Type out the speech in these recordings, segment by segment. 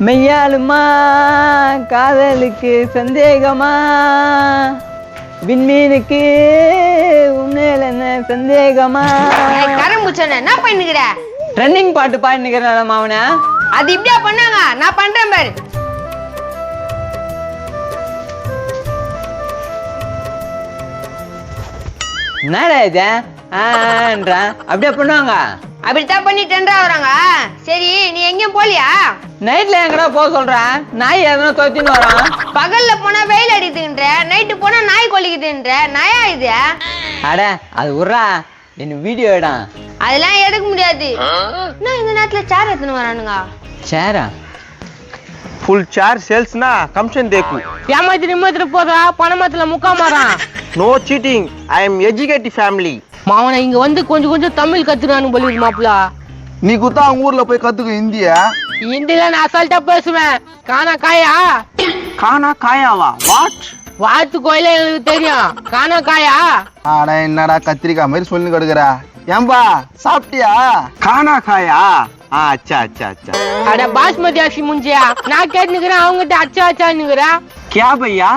மெய்யாலுமா காதலுக்கு சந்தேகமா விண்மீனுக்கு உண்மையில என்ன சந்தேகமா கரம்புச்சன என்ன பண்ணிக்கிற ரன்னிங் பாட்டு பாடினுக்கிறேன் அவனை அது இப்படியா பண்ணாங்க நான் பண்றேன் பாரு என்னடா இது அப்படியே பண்ணுவாங்க அப்படித்தான் பண்ணிட்டேன்றா வராங்க சரி நீ எங்கேயும் போலியா நைட்ல எங்கடா போக சொல்றேன் நாய் எதனா தொத்தின்னு வரான் பகல்ல போனா வெயில் அடிக்குதுன்ற நைட்டு போனா நாய் கொல்லிக்குதுன்ற நாயா இது அட அது விட்றா என்ன வீடியோ இடம் அதெல்லாம் எடுக்க முடியாது நான் இந்த நேரத்துல சேர் எடுத்துன்னு வரானுங்க சேரா फुल चार सेल्स ना कमीशन देखो ஏமாத்தி நிம்மதில போறா பணமத்துல முக்கா மாறான் no cheating I am educated family மாவன இங்க வந்து கொஞ்சம் தமிழ் கத்துறானு போலிருக்கு மாப்ள நீ குத்தா அவங்க ஊர்ல போய் கத்துக்க இந்திய ஹிந்தில நான் அசால்ட்டா பேசுவேன் கானா காயா खाना खाया वा व्हाट வாத்து கோயில எனக்கு தெரியும் கானா காயா ஆடா என்னடா கத்திரிக்காய் மாதிரி சொல்லி கிடக்குற ஏம்பா சாப்பிட்டியா खाना खाया अच्छा अच्छा अच्छा அட பாஸ்மதி அரிசி முஞ்சியா நான் கேட்டுக்கிறேன் அவங்ககிட்ட அச்சா அச்சான்னுக்குறா क्या भैया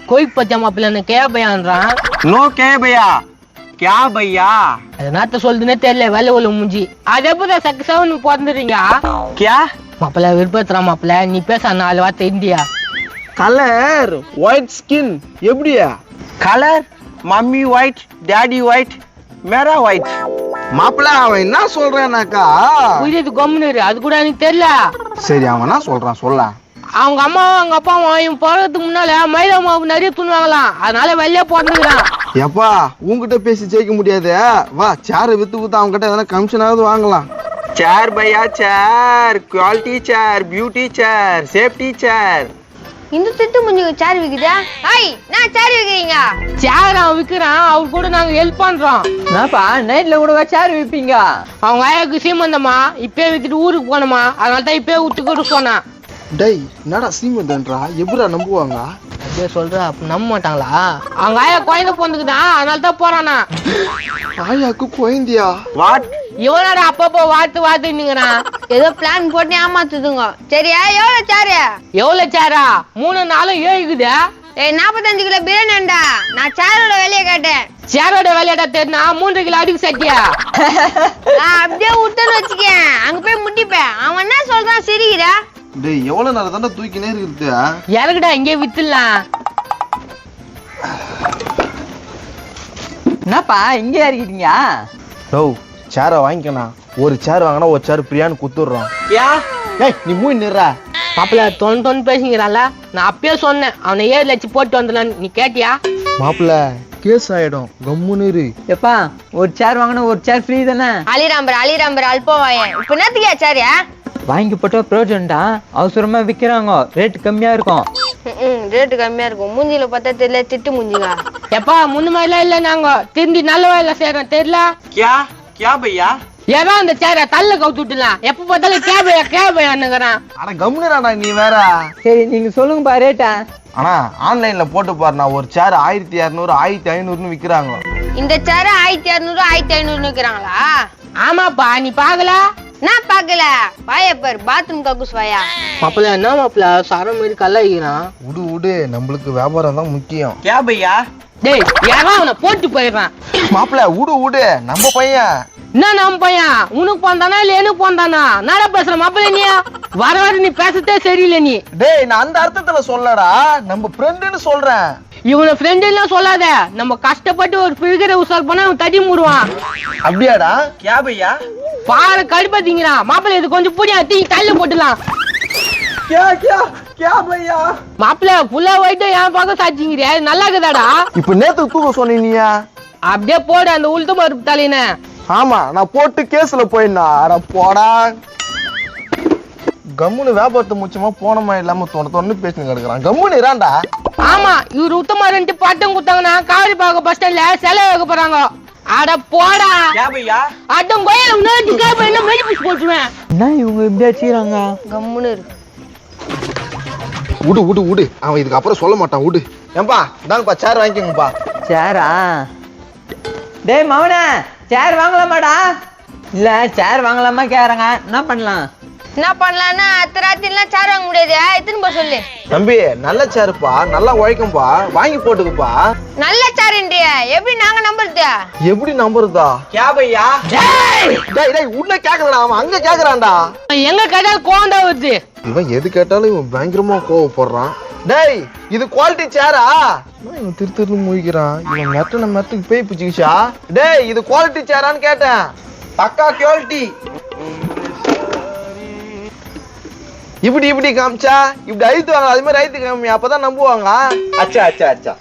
கோய் பச்சை மாப்பிள்ள கே பையான்றான் नो क्या भैया क्या भैया அது நாத்த சொல்லுதுன்னே தெரியல வேலை உள்ள முஞ்சி அது எப்பதான் சக்சவனு பிறந்துறீங்க क्या மாப்பிள்ள விருப்பத்துறா மாப்பிள்ள நீ பேச 4 வார்த்தை இந்தியா கலர் ஒயிட் ஸ்கின் எப்படியா colour mummy white daddy white मेरा व्हाइट மாப்பிள்ள அவன் என்ன சொல்றானாக்கா புரியுது கம்முனு அது கூட எனக்கு தெரியல சரி அவன் என்ன சொல்றான் சொல்ல அவங்க அம்மாவும் அவங்க அப்பாவும் இவன் போறதுக்கு முன்னால மைதா மாவு நிறைய துணுவாங்களாம் அதனால வெளியே போட்டுக்கிறான் எப்பா உன்கிட்ட பேசி ஜெயிக்க முடியாது வா சேரை வித்து குத்து அவங்க கிட்ட எதனா கமிஷனாவது வாங்கலாம் चार भैया चार क्वालिटी चार ब्यूटी चार सेफ्टी चार இந்த திட்டு முஞ்சுக்கு சேர் விக்குதா ஹாய் நான் சேர் விக்கிறீங்க சேர் அவன் விக்கிறான் அவர் கூட நாங்க ஹெல்ப் பண்றோம் என்னப்பா நைட்ல கூட சேர் விப்பீங்க அவங்க ஆயாக்கு சீமந்தமா இப்பே வித்துட்டு ஊருக்கு போனோமா அதனால தான் இப்பே விட்டுக்கிட்டு சொன்னான் டேய் என்னடா சீமந்தன்றா எப்படிடா நம்புவாங்க அப்படியே சொல்ற அப்ப நம்ப மாட்டாங்களா அவங்க ஆயா குழந்தை பொந்துக்குதான் அதனால தான் போறானா ஆயாக்கு குழந்தையா व्हाट இவனோட அப்பப்போ வாத்துங்கிறான் ஏதோ பிளான் போட்டு ஏமாத்துதுங்க சரியா எவ்வளவு சேரா 3 4 7 ஏய் 45 கிலோ பிரியாணிடா நான் சேரோட வேலையை கேட்டேன் சேரோட வேலையடா தெரினா 3 கிலோ அடிக்கு சட்டியா நான் அப்படியே விட்டுன்னு வச்சுக்கேன் அங்க போய் முட்டிப்பேன் அவன் என்ன சொல்றான் சிரிக்கிறா டேய் எவ்வளவு நேரம் தானே தூக்கினே இருக்குது இறக்குடா இங்கே வித்துடலாம் என்னப்பா இங்கே இறக்கிட்டீங்க டோ சேரை வாங்கிக்கணா ஒரு சேர் வாங்கினா ஒரு சேர் பிரியான்னு குத்துடுறோம் क्या ஏய் நீ மூய் நிறா மாப்பிள்ள தொன்னு பேசுங்கிறான்ல நான் அப்பயே சொன்னேன் அவனை 7 லட்சம் போட்டு வந்துடலான்னு நீ கேட்டியா மாப்பிள்ள கேஸ் ஆயிடும் கம்முன்னு இரு எப்பா ஒரு சேர் வாங்கினா ஒரு சேர் ஃப்ரீ தானே அலிராம்பர் அல்பவாயன் இப்ப என்னத்துக்கியா சேரியா வாங்கி போட்டா ப்ரோஜன்டா அவசரமா விக்கிறாங்க ரேட் கம்மியா இருக்கும் ரேட்டு கம்மியா இருக்கும் மூஞ்சில பார்த்தா தெரியல திட்டு மூஞ்சிங்க எப்பா முன்ன மாதிரிலாம் இல்ல நாங்க திரும்பி நல்ல வேலை செய்யறோம் தெரியல क्या क्या भैया ஏதோ அந்த சேர தள்ள கவுத்துட்டுலாம் எப்ப பார்த்தாலும் கேபையான்னுங்கிறான் ஆனா கம்முனுறாடா நீ வேற சரி நீங்க சொல்லுங்கப்பா ரேட்டா ஆனா ஆன்லைன்ல போட்டு பாருண்ணா ஒரு சேர் 1200 1500ன்னு விக்கிறாங்க இந்த சேர 1200 1500 விக்கிறாங்களா ஆமாப்பா நீ பாக்கல நான் பாக்கல வாயப்பர் பாத்ரூம் கக்கூஸ் வாயா மாப்பிள்ள என்ன மாப்பிள்ள சாரம் மாதிரி கல்லாயிக்கிறான் விடு நம்மளுக்கு வியாபாரம் தான் முக்கியம் क्या भैया டேய் யாரா அவனை போட்டு போயிடுறான் மாப்பிள்ள விடு நம்ம பையன் என்ன நம்ம பையன் உனக்கு போந்தானா இல்ல எனக்கு போந்தானா நாடா பேசுற மாப்பிள்ள நீ வர நீ பேசத்தே சரியில்லை நீ டேய் நான் அந்த அர்த்தத்துல சொல்லடா நம்ம ஃப்ரெண்டுன்னு சொல்றேன் இவனை ஃப்ரெண்ட் எல்லாம் சொல்லாத நம்ம கஷ்டப்பட்டு ஒரு பிரிகிற உசால் பண்ணா அவன் தடி மூடுவான் அப்படியாடா क्या भैया பாரு கடுப்பாத்தீங்கிறான் மாப்பிள்ள இது கொஞ்சம் புடியா தீ கையில போட்டுலாம் क्या क्या क्या भैया மாப்பிள்ள புல்லா போயிட்டு என் பக்கம் சாச்சிங்கிறியா இது நல்லா இருக்குதாடா இப்ப நேத்து தூக்க சொன்னீங்க அப்படியே போடு அந்த உளுத்து மறுப்பு தலையின ஆமா நான் போட்டு கேஸ்ல போயிடனா அட போடா கம்முனு வியாபாரத்தை முச்சமா போனமா இல்லாம தொண்ணு பேசிட்டு கிடக்குறான் கம்முனு இராண்டா ஆமா இவரு உத்தமாரன்ட்டு பட்டம் குத்தாங்கன்னா காவிரி பாக்க பஸ் ஸ்டாண்ட்ல செலவு வைக்க போறாங்க அட போடா क्या भैया அட்டம் கோயில உன்னோட கேப்ப என்ன மெடி பிடிச்சு போட்டுருவேன் என்ன இவங்க இப்படி அடிச்சுக்கிறாங்க கம்முன்னு இருக்கு விடு அவன் இதுக்கு அப்புறம் சொல்ல மாட்டான் விடு ஏன்பா இந்தாங்கப்பா சேர் வாங்கிக்கோங்கப்பா சேரா டேய் மவனே சேர் வாங்கலாமாடா இல்ல சேர் வாங்கலாமா கேக்குறாங்க என்ன பண்ணலாம் என்ன பண்ணலாம்னா அத்தராத்திரிலாம் சேர் வாங்க முடியாது எத்தனை போய் சொல்லு. தம்பி நல்ல சேருப்பா, நல்லா உழைக்கும்பா, வாங்கி போட்டுக்குப்பா. நல்ல சேருன்றிய எப்படி நாங்க நம்புறது? எப்படி நம்புறதா? क्या भैया டேய் உன்ன கேக்குறடா, அவன் அங்க கேக்குறான்டா. எங்க கடை கோண்டா வருது. இவன் எது கேட்டாலும் இவன் பயங்கரமா கோவப்படுறான். டேய் இது குவாலிட்டி சேரா? இவன் திரு மூழ்கிறான். இவன் மெட்டுக்கு பேய் பிச்சுக்கிச்சா? டேய் இது குவாலிட்டி சேரான்னு கேட்டேன். पक्का क्वालिटी இப்படி காமிச்சா இப்படி அழுத்துவாங்க, அது மாதிரி அழுத்து காமி, அப்பதான் நம்புவாங்க. अच्छा अच्छा अच्छा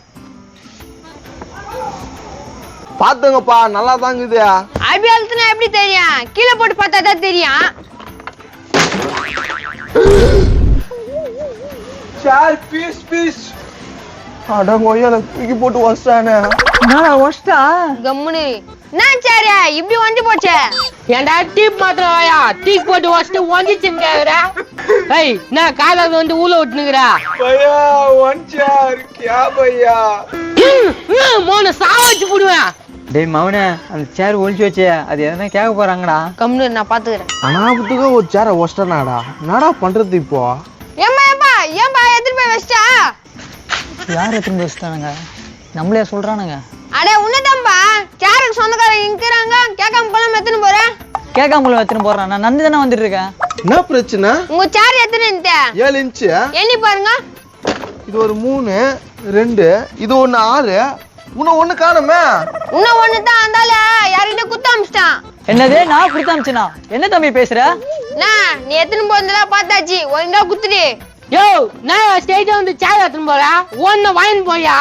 பாத்துங்கப்பா, நல்லா தாங்குது. அப்படி அழுத்துனா எப்படி தெரியும்? கீழே போட்டு பார்த்தா தான் தெரியும். चार पीस पीस அட கொய்யால தூக்கி போட்டு வச்சானே. என்னடா ஒஸ்டா? கம்முனு நான் சேரு இப்படி வந்து போச்சே. ஏன்டா டீப் மாத்திரம் வாயா டீக் போட்டு வச்சுட்டு ஒஞ்சிச்சுன்னு கேக்குற? ஏய் நான் காலை வந்து ஊழ விட்டுனுக்குறா भैया वन चार क्या भैया மோன சாவச்சு போடுவேன். டேய் மவனே, அந்த சேர் ஒழிச்சு வச்சே, அது எதனா கேட்க போறாங்கடா. கம்முனு நான் பாத்துக்கிறேன். அனாபத்துக்கு ஒரு சேர வச்சிட்டானாடா. என்னடா பண்றது இப்போ? ஏம்பா எடுத்துட்டு போய் வச்சிட்டா? யார் எத்தனை வச்சுட்டானுங்க? நம்மளே சொல்றானுங்க. அட உன்னதான்பா, சேருக்கு சொந்தக்காரங்க இருக்கிறாங்க, கேட்காம போலாம எடுத்துன்னு போறேன். கேட்காம எத்தனை போடுறான்? நான் நந்து தானே வந்துட்டு இருக்கேன். என்ன பிரச்சனை? உங்க சேர் எத்தனை இன்ச்சு? 7 இன்ச்சு. எண்ணி பாருங்க. இது ஒரு 3, 2, இது ஒண்ணு 6, இன்னும் ஒண்ணு காணுமே. இன்னும் ஒண்ணுதான் அந்தால யார்கிட்ட குத்த அமிச்சிட்டான். என்னது நான் கொடுத்து அமிச்சனா? என்ன தம்பி பேசுற? நீ எத்தனை போறதெல்லாம் பார்த்தாச்சு, ஒழுங்கா குத்துடு. யோ நான் ஸ்டேஜ் வந்து சேர் எடுத்துன்னு போறேன், ஒன்னு வாங்கின்னு போயா.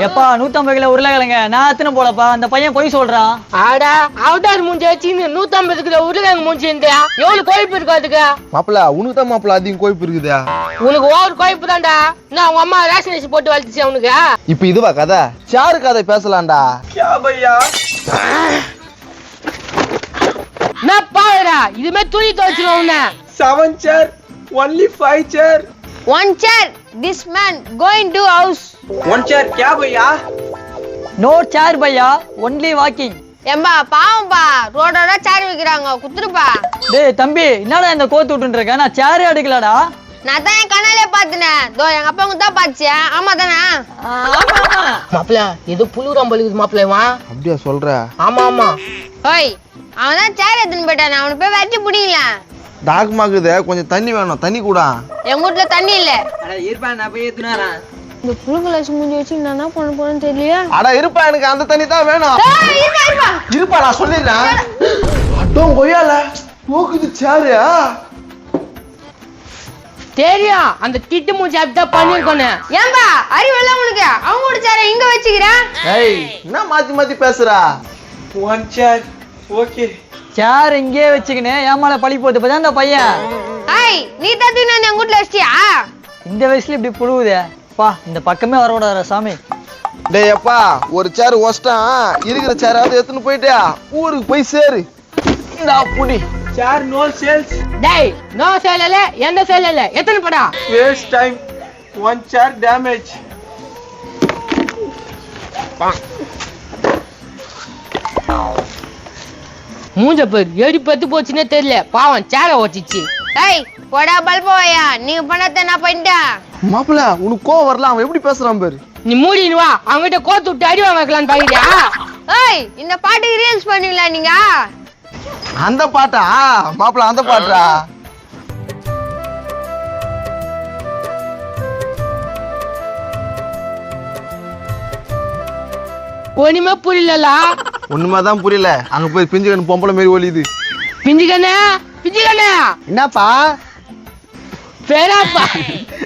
எப்பா 150 கிலோ உருளைக்கிழங்க நான் எத்தனை போலப்பா? அந்த பையன் பொய் சொல்றான். ஆடா அவதார் மூஞ்சி வச்சுன்னு 150 கிலோ உருளைங்க மூஞ்சி இருந்தா எவ்வளவு கோயிப்பு இருக்கு அதுக்கு? மாப்பிள்ள உனக்கு தான் மாப்பிள்ள அதிகம் கோய்ப்பு இருக்குதா? உனக்கு ஓவர் கோயிப்பு தான்டா. நான் உங்க அம்மா ரேஷன் அரிசி போட்டு வளர்த்துச்சு அவனுக்கு. இப்ப இதுவா கதை? சேரு கதை பேசலாம்டா. क्या भैया நான் பாருடா இதுமே துணி துவைச்சிருவோம் உன்னை. 7 chair only 5 chair One chair, this man going to house. One chair क्या भैया நோ சேர் பையா, ஒன்லி வாக்கிங். ஏம்பா பாவம்பா, ரோடோட சேர் வைக்கிறாங்க, குத்துருப்பா. டேய் தம்பி, என்னடா இந்த கோத்து விட்டுன்னு இருக்க? நான் சேரே எடுக்கலடா. நான் தான் என் கண்ணாலே பாத்துனேன். எங்க அப்பா தான் பாத்துச்சு. ஆமா தானே? மாப்பிள்ள ஏதோ புழுரம் பழுகுது மாப்பிள்ள இவன். அப்படியா சொல்ற? ஆமா ஆமா. ஓய், அவன் தான் சேர் எடுத்துன்னு போயிட்டான், அவனை போய் வெட்டி பிடிக்கல. டாக்குமாக்குது, கொஞ்சம் தண்ணி வேணும், தண்ணி கூட. எங்க வீட்டுல தண்ணி இல்ல. அட இருப்பா, நான் போய் ஏத்துனு வரேன். இந்த புழுங்கலாச்சு மூஞ்சி வச்சு நான் என்ன பண்ண போறேன்னு தெரியலையா? அட இருப்பா, எனக்கு அந்த தண்ணி தான் வேணும். இருப்பா. இருப்பா நான் சொல்லிடுறேன். அட்டம் கொய்யால போக்குது சேரு. தெரியும் அந்த திட்டு மூஞ்சி அப்படிதான் பண்ணிருக்கோன்னு. ஏம்பா அறிவெல்லாம் உனக்கு? அவங்களோட சேர இங்க வச்சுக்கிறேன். ஏய் என்ன மாத்தி பேசுறா? वन chair ओके சேர் இங்கே வச்சுக்கினே ஏமால பழி போட்டு போதா அந்த பையன். ஐய், நீ தத்து நான் எங்க வீட்டுல வச்சிட்டியா? இந்த வயசுல இப்படி புழுவுதே பா, இந்த பக்கமே வரக்கூடாது சாமி. டேய் அப்பா, ஒரு சேர் வச்சிட்டான், இருக்கிற சேராவது எடுத்துன்னு போயிட்டியா ஊருக்கு போய் சேரு. இந்தா புடி. चार नो सेल्स டேய் நோ சேலல எந்த சேலல எத்தனை படா? Waste time one chair damage மூஞ்ச பேர் எடி பத்து போச்சுன்னே தெரியல, பாவம் சேர ஓட்டிச்சு. ஏய் போடா பல்போயா, நீங்க பண்ணத நான் பண்ணிட்டேன். மாப்பிள்ள உனக்கு கோவம் வரல, அவன் எப்படி பேசுறான் பாரு. நீ மூடின்னு வா, அவங்ககிட்ட கோத்து விட்டு அடி வாங்கலான்னு பாக்கிறியா? ஏய், இந்த பாட்டுக்கு ரீல்ஸ் பண்ணுவீங்களா நீங்க? அந்த பாட்டா மாப்பிள்ள? அந்த பாட்டா? ஒண்ணுமே புரியலா? ஒண்ணுமாதான் புரியல. அங்க போய் பிஞ்சு கண்ணு பொம்பளை மாரி ஒலியுது. பிஞ்சுக்கண்ணே பிஞ்சுக்கண்ணே. என்னப்பா பேராப்பா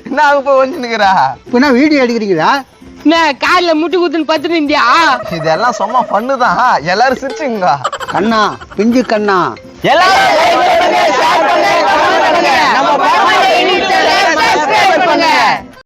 என்ன அங்க போய் வந்து நிக்கிறா? இப்ப வீடியோ எடுக்கிறீங்களா? நான் காலில் முட்டு குத்துன்னு பத்து நிந்தியா? இதெல்லாம் சும்மா பண்ணுதான், எல்லாரும் சிரிச்சுங்க. கண்ணா, பிஞ்சு கண்ணா. எல்லாரும்